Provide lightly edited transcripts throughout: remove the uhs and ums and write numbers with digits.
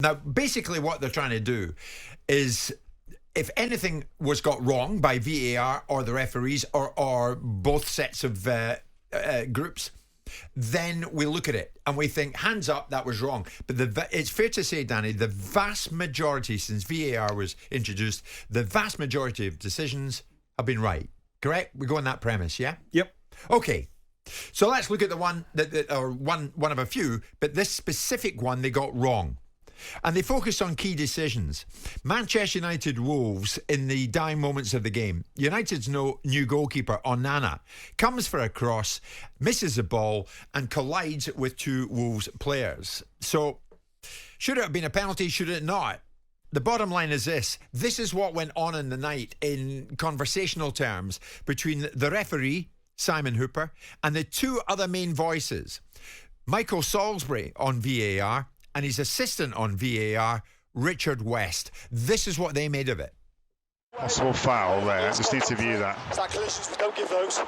Now, basically what they're trying to do is, if anything was got wrong by VAR or the referees or both sets of groups, then we look at it and we think, hands up, that was wrong. But it's fair to say, Danny, the vast majority, since VAR was introduced, the vast majority of decisions have been right. Correct? We go on that premise, yeah? Yep. Okay. So let's look at the one one of a few, but this specific one they got wrong. And they focused on key decisions. Manchester United Wolves in the dying moments of the game. United's new goalkeeper, Onana, comes for a cross, misses the ball and collides with two Wolves players. So, should it have been a penalty? Should it not? The bottom line is this. This is what went on in the night in conversational terms between the referee, Simon Hooper, and the two other main voices. Michael Salisbury on VAR and his assistant on VAR, Richard West. This is what they made of it. Possible foul there. Just need to view that. Collisions, we don't give those.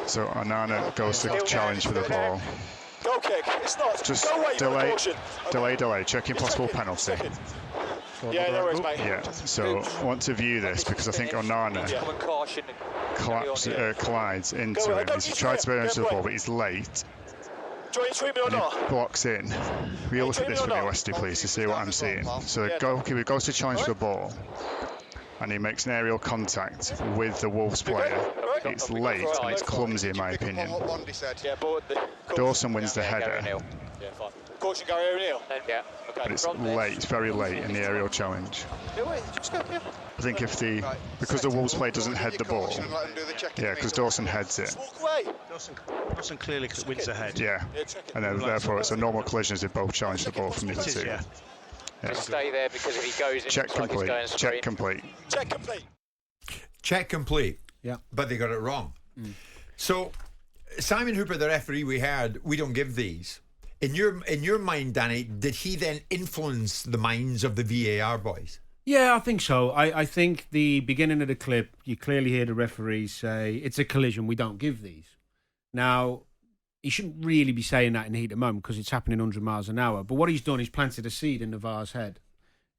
So Onana goes to challenge for the ball. Goal kick. It's not. Just go away. delay. Checking possible penalty. Yeah, no worries, mate. Yeah. So I want to view this because I think Onana collides into it. He's tried to burn into the ball, but he's late. Do you want to treat me or not? Blocks in. Will you look at this for me, Westy, please, to see what I'm seeing? So the goalkeeper goes to challenge for the ball, and he makes an aerial contact with the Wolves player. It's late and it's clumsy, in my opinion. Dawson wins the header, Caution, Gary O'Neill. Yeah. but it's late. It's very late in the aerial challenge. I think because the Wolves player doesn't head the ball. Yeah, because Dawson heads it. Dawson clearly wins the head. Yeah, and then therefore it's a normal collision as they both challenge the ball from the other two. Yeah. Stay there because if he goes in, Check complete. Check complete. Check complete. Check complete. Yeah. But they got it wrong. So, Simon Hooper, the referee we heard, we don't give these. In your mind, Danny, did he then influence the minds of the VAR boys? Yeah, I think so. I think the beginning of the clip, you clearly hear the referee say, it's a collision, we don't give these. Now, he shouldn't really be saying that in the heat of the moment because it's happening 100 miles an hour. But what he's done is planted a seed in the VAR's head,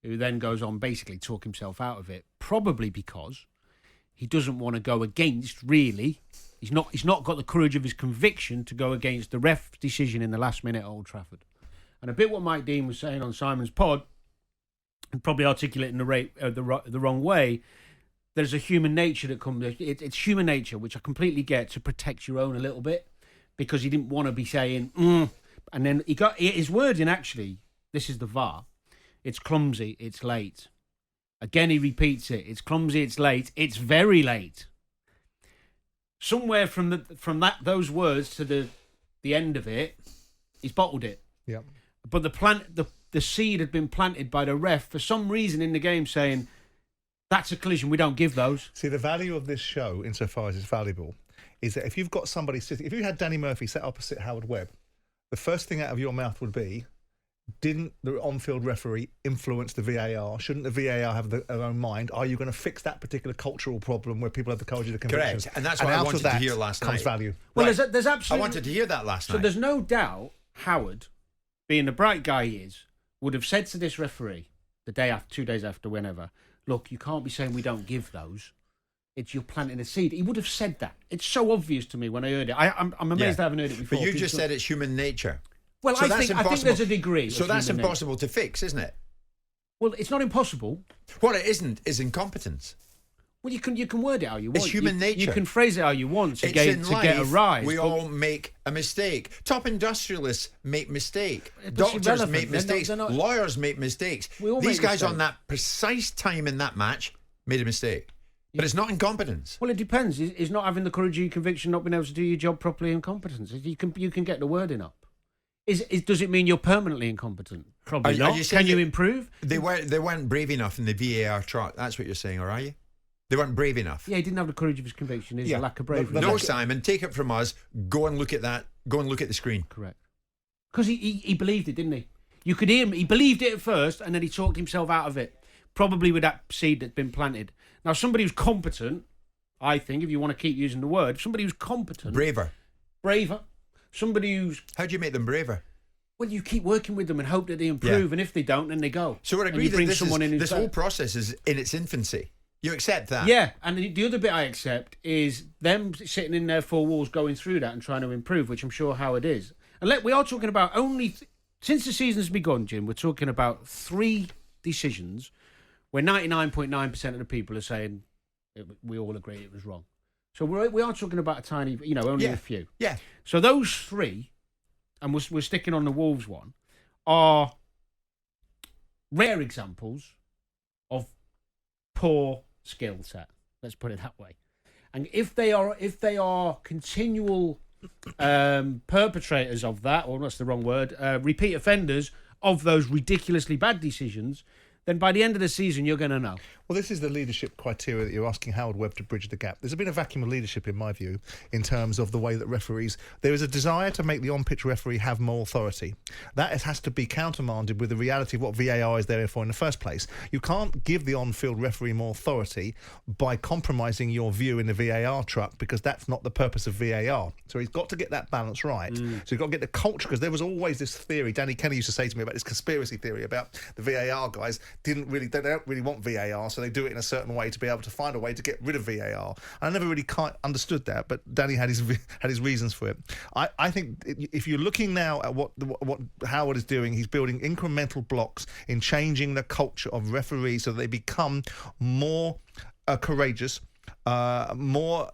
who then goes on basically talk himself out of it, probably because he doesn't want to go against, really. He's not got the courage of his conviction to go against the ref's decision in the last minute at Old Trafford. And a bit what Mike Dean was saying on Simon's pod, and probably articulating the wrong way, there's a human nature that comes. It's human nature, which I completely get, to protect your own a little bit, because he didn't want to be saying, and then he got his wording. Actually, this is the VAR. It's clumsy. It's late. Again, he repeats it. It's clumsy. It's late. It's very late. Somewhere from those words to the end of it, he's bottled it. Yeah. But the seed had been planted by the ref for some reason in the game, saying that's a collision. We don't give those. See, the value of this show, insofar as it's valuable, is that if you've got somebody sitting, if you had Danny Murphy set opposite Howard Webb, the first thing out of your mouth would be, didn't the on-field referee influence the VAR? Shouldn't the VAR have their own mind? Are you going to fix that particular cultural problem where people have the courage of the convictions? Correct, and that's what I wanted to hear last night. Comes value. Well, Right. there's absolutely. I wanted to hear that last night. So there's no doubt Howard, being the bright guy he is, would have said to this referee the day after, 2 days after, whenever, look, you can't be saying we don't give those. It's you're planting a seed. He would have said that. It's so obvious to me when I heard it. I'm amazed I haven't heard it before. But you just said it's human nature. Well, So I think there's a degree. So of that's human impossible to fix, isn't it? Well, it's not impossible. What it isn't is incompetence. Well, you can word it how you want. It's human nature. You can phrase it how you want to It's get in to get a life, rise. We but all make a mistake. Top industrialists make mistakes. It's Doctors irrelevant. make mistakes. They're not- Lawyers make mistakes. We all These make guys on mistakes. that precise time in that match made a mistake. But it's not incompetence. Well, it depends. Is not having the courage of your conviction, not being able to do your job properly, incompetence? You can get the wording up. Does it mean you're permanently incompetent? Probably Are not. you saying Can you that improve? They weren't brave enough in the VAR chart. That's what you're saying, or are you? They weren't brave enough. Yeah, he didn't have the courage of his conviction. Is Yeah. a lack of bravery. No, Simon, take it from us. Go and look at that. Go and look at the screen. Correct. Because he believed it, didn't he? You could hear him. He believed it at first, and then he talked himself out of it. Probably with that seed that's been planted. Now, somebody who's competent, I think, if you want to keep using the word, somebody who's competent, Braver. braver, somebody who's How do you make them braver? Well, you keep working with them and hope that they improve, and if they don't, then they go. So I agree that this whole process is in its infancy. You accept that? Yeah, and the other bit I accept is them sitting in their four walls going through that and trying to improve, which I'm sure Howard is. And we are talking about only... Since the season's begun, Jim, we're talking about 3 decisions where 99.9% of the people are saying we all agree it was wrong. So we are talking about a tiny, only a few. Yeah. So those 3, and we're sticking on the Wolves one, are rare examples of poor skill set. Let's put it that way. And if they are continual perpetrators of that, or that's the wrong word, repeat offenders of those ridiculously bad decisions, then by the end of the season, you're going to know. Well, this is the leadership criteria that you're asking Howard Webb to bridge the gap. There's been a vacuum of leadership, in my view, in terms of the way that referees... There is a desire to make the on-pitch referee have more authority. That has to be countermanded with the reality of what VAR is there for in the first place. You can't give the on-field referee more authority by compromising your view in the VAR truck, because that's not the purpose of VAR. So he's got to get that balance right. So you've got to get the culture, because there was always this theory, Danny Kenny used to say to me about this conspiracy theory about the VAR guys they don't really want VAR, so they do it in a certain way to be able to find a way to get rid of VAR. I never really quite understood that, but Danny had his reasons for it. I think if you're looking now at what Howard is doing, he's building incremental blocks in changing the culture of referees so that they become more courageous, more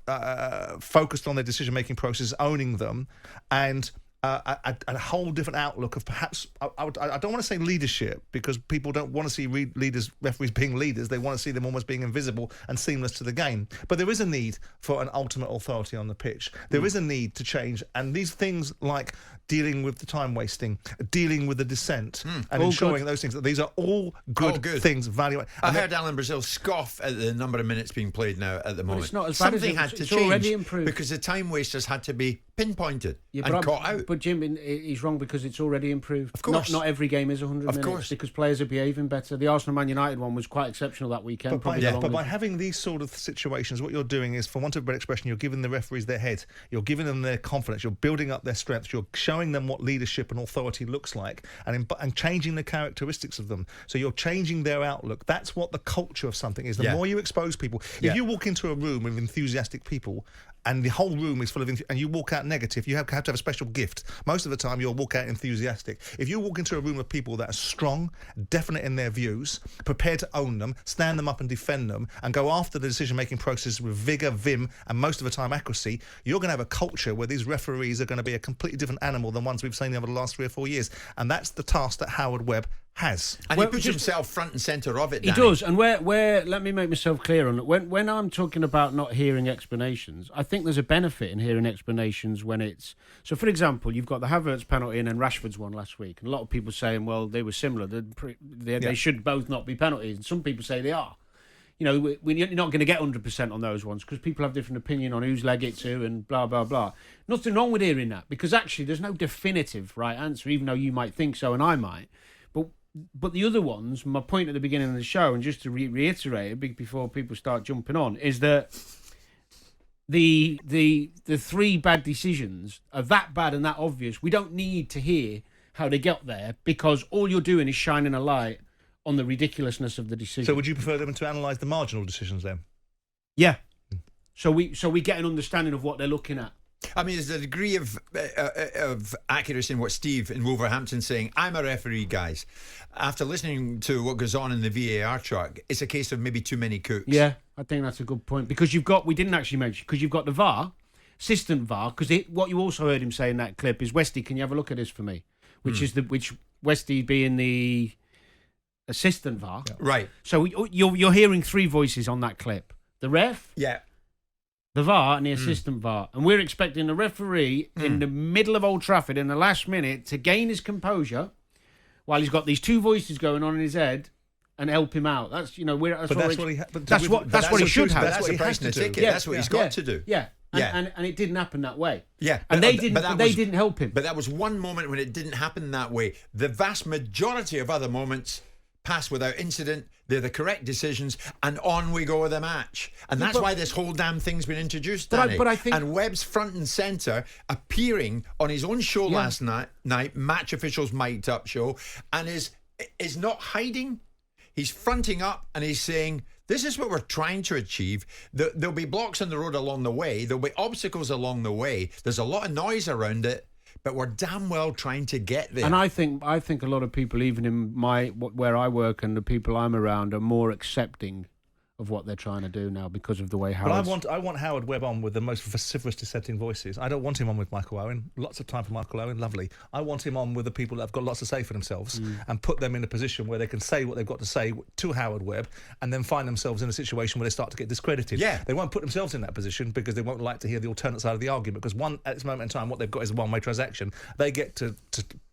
focused on their decision-making process, owning them, and a whole different outlook of perhaps, I don't want to say leadership, because people don't want to see referees being leaders. They want to see them almost being invisible and seamless to the game. But there is a need for an ultimate authority on the pitch. There is a need to change. And these things like dealing with the time wasting, dealing with the dissent, and ensuring those things, that these are all good things. I heard Alan Brazil scoff at the number of minutes being played now at the moment. It's not as bad Something as had to it's change already improved. because the time wasters had to be pinpointed and caught out. But Jim, he's wrong, because it's already improved. Of course. Not every game is 100 minutes. Of course. Because players are behaving better. The Arsenal-Man United one was quite exceptional that weekend. But by having these sort of situations, what you're doing is, for want of a better expression, you're giving the referees their head. You're giving them their confidence. You're building up their strengths. You're showing them what leadership and authority looks like, and changing the characteristics of them. So you're changing their outlook. That's what the culture of something is. The more you expose people. If you walk into a room with enthusiastic people, and the whole room is full of... and you walk out negative, you have to have a special gift. Most of the time, you'll walk out enthusiastic. If you walk into a room of people that are strong, definite in their views, prepared to own them, stand them up and defend them, and go after the decision-making process with vigour, vim, and most of the time accuracy, you're going to have a culture where these referees are going to be a completely different animal than ones we've seen over the last 3 or 4 years. And that's the task that Howard Webb has. And he puts himself front and centre of it, Danny. He does. And where let me make myself clear on it. When I'm talking about not hearing explanations, I think there's a benefit in hearing explanations when it's... So, for example, you've got the Havertz penalty and then Rashford's one last week. And a lot of people saying, well, they were similar. They should both not be penalties. And some people say they are. You're not going to get 100% on those ones, because people have different opinion on whose leg it's to and blah, blah, blah. Nothing wrong with hearing that, because actually there's no definitive right answer, even though you might think so and I might. But the other ones, my point at the beginning of the show, and just to reiterate it before people start jumping on, is that the 3 bad decisions are that bad and that obvious. We don't need to hear how they got there, because all you're doing is shining a light on the ridiculousness of the decision. So would you prefer them to analyse the marginal decisions then? Yeah. So we get an understanding of what they're looking at. I mean, there's a degree of accuracy in what Steve in Wolverhampton's saying. I'm a referee, guys. After listening to what goes on in the VAR truck, it's a case of maybe too many cooks. Yeah, I think that's a good point. Because we didn't actually mention, because you've got the VAR, assistant VAR, because what you also heard him say in that clip is, Westy, can you have a look at this for me? Which Westy being the assistant VAR. Yeah. Right. So you're hearing 3 voices on that clip. The ref. Yeah. The VAR and the assistant VAR. And we're expecting the referee in the middle of Old Trafford in the last minute to gain his composure while he's got these 2 voices going on in his head and help him out. That's what he should have. That's the price of the ticket. That's what he's got to do. Yeah. And it didn't happen that way. Yeah. And they didn't help him. But that was one moment when it didn't happen that way. The vast majority of other moments, pass without incident. They're the correct decisions, and on we go with the match. And that's why this whole damn thing's been introduced, Danny. But I think... And Webb's front and centre, appearing on his own show last night, Match Officials Mic'd Up show, and is not hiding. He's fronting up and he's saying, this is what we're trying to achieve. There'll be blocks on the road along the way. There'll be obstacles along the way. There's a lot of noise around it, but we're damn well trying to get there. And I think a lot of people, even in where I work and the people I'm around, are more accepting of what they're trying to do now because of the way Howard. But I want Howard Webb on with the most vociferous dissenting voices. I don't want him on with Michael Owen. Lots of time for Michael Owen, lovely. I want him on with the people that have got lots to say for themselves and put them in a position where they can say what they've got to say to Howard Webb and then find themselves in a situation where they start to get discredited. Yeah. They won't put themselves in that position because they won't like to hear the alternate side of the argument, because at this moment in time, what they've got is a one-way transaction. They get to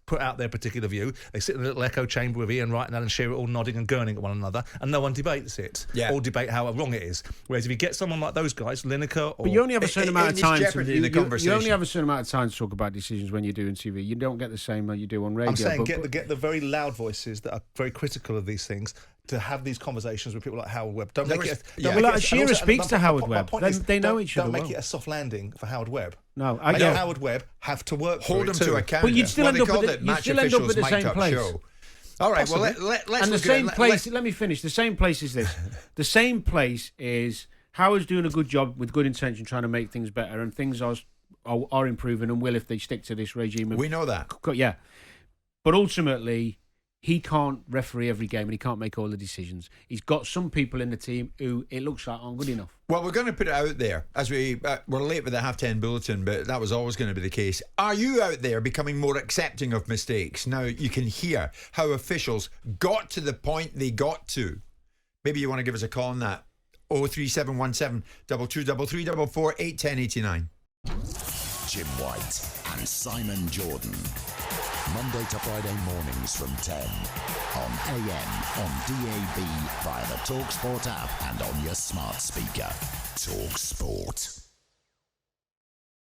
put out their particular view. They sit in a little echo chamber with Ian Wright and Alan Shearer all nodding and gurning at one another, and no one debates it or debate how wrong it is. Whereas if you get someone like those guys, Lineker, but you only have a certain amount of time. You only have a certain amount of time to talk about decisions when you're doing TV. You don't get the same you do on radio. I'm saying get the very loud voices that are very critical of these things to have these conversations with people like Howard Webb. Shearer speaks to Howard Webb. They know each other. Don't make it a soft landing for Howard Webb. No, Howard Webb have to work. Hold him to account. But you'd still end up at the same place. All right. Possibly. Well, let's. And the same place. Let me finish. The same place is this. The same place is Howard's doing a good job with good intention, trying to make things better, and things are improving and will if they stick to this regime. We know that. Yeah, but ultimately, he can't referee every game and he can't make all the decisions. He's got some people in the team who it looks like aren't good enough. Well, we're going to put it out there as we're late with the 10:30 bulletin, but that was always going to be the case. Are you out there becoming more accepting of mistakes? Now you can hear how officials got to the point they got to. Maybe you want to give us a call on that. 03717 223344 81089. Jim White and Simon Jordan. Monday to Friday mornings from 10 on AM, on DAB, via the talkSPORT app and on your smart speaker. talkSPORT.